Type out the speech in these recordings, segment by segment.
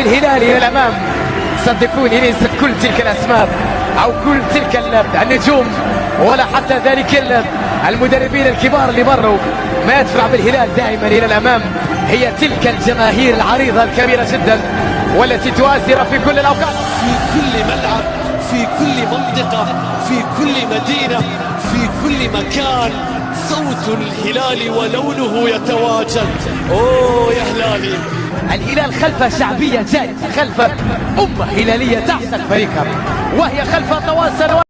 الهلال إلى الأمام. صدقوني ننسى كل تلك الأسماء أو كل تلك النجوم ولا حتى ذلك المدربين الكبار اللي مروا. ما يدفع بالهلال دائما إلى الأمام هي تلك الجماهير العريضة الكبيرة جدا والتي تؤثر في كل الأوقات، في كل ملعب، في كل منطقة، في كل مدينة، في كل مكان صوت الهلال ولونه يتواجد. أوه يا هلالي. الهلال خلف شعبية جاية، خلف أمة هلالية تعشق فريقها وهي خلف طوال سنوات.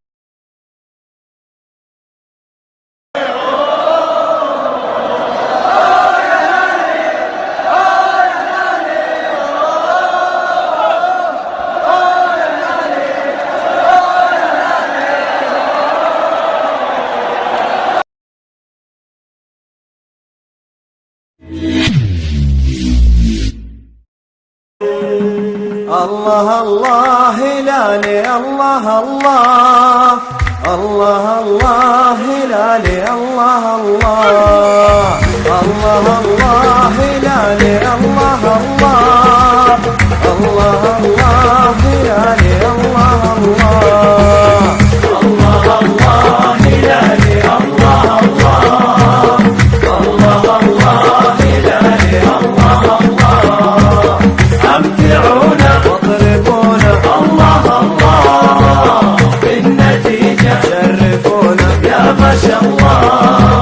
الله الله هلالي، الله الله الله الله هلالي، الله الله الله الله هلالي، الله الله الله الله هلالي، الله الله الله الله هلالي، الله الله الله الله هلالي، الله الله أمتعونا واضربونا، الله الله بالنتيجة شرفونا يا ما شاء الله.